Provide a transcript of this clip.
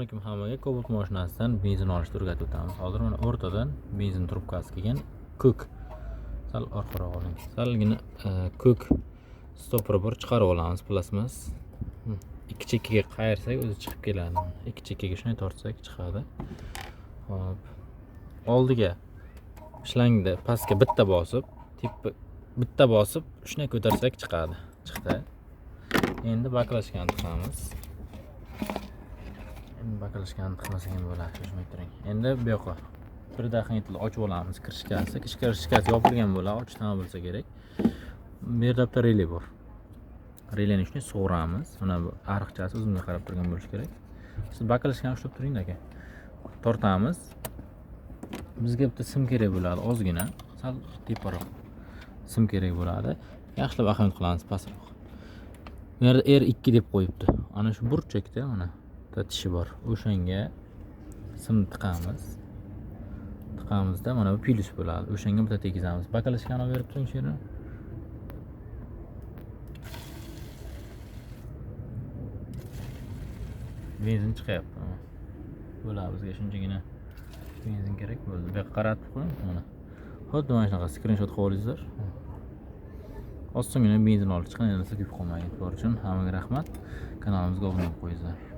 Assalomu alaykum hammaga. Cobalt mashinasidan benzin olishni o'rgatib o'tamiz. Hozir mana o'rtadan benzin trubkasi kelgan ko'k. Sal orqaroq oling. Salgina ko'k stopper bor, chiqarib olamiz plasmas. Ikki chekkaga qayirsak o'zi chiqib keladi. Ikki chekkaga shunday tortsak chiqadi. Hop. Oldiga shlangni pastga bitta bosib, shunday ko'tarsak chiqadi. Chiqdi. Endi baklashkani tiqamiz. Baklashkani tiqmasak ham bo'ladi, shoshmay turing. Endi bu yoqqa bir daqiqaga ochib olamiz kirishkasi. Kirishkasi yopilgan bo'ladi, ochishdan bo'lsa kerak. Bu yerda bitta relay bor. Relayni shunday sug'uramiz. Mana bu ariqchasi o'zimizga qarab turgan bo'lishi kerak. Siz baklashkani ushlab turing aka. Tortamiz. Bizga bitta sim kerak bo'ladi, ozgina, sal teparoq. Sim kerak bo'ladi. Yaxshilab ahamiyat qilamiz pastroq. Bu yerda R2 deb qo'yibdi. Ana shu burchakda mana tishi bor. O'shanga sim tiqamiz. Tiqamizda mana bu plus bo'ladi. O'shanga bitta tegizamiz. Bakalashkani olib berib turing shu yerdan. Benzin chiqyapti. Bo'ladi, bizga shunchagina benzin kerak bo'ldi. Bu yoqqa qaratib qo'ying mana. Xuddi mana shunaqa skrinshot qilib olingizlar. Osongina benzin olib chiqqan, endi ko'p qolmaydi. Bor uchun hammaga rahmat. Kanalimizga obuna bo'lib qo'yingizlar.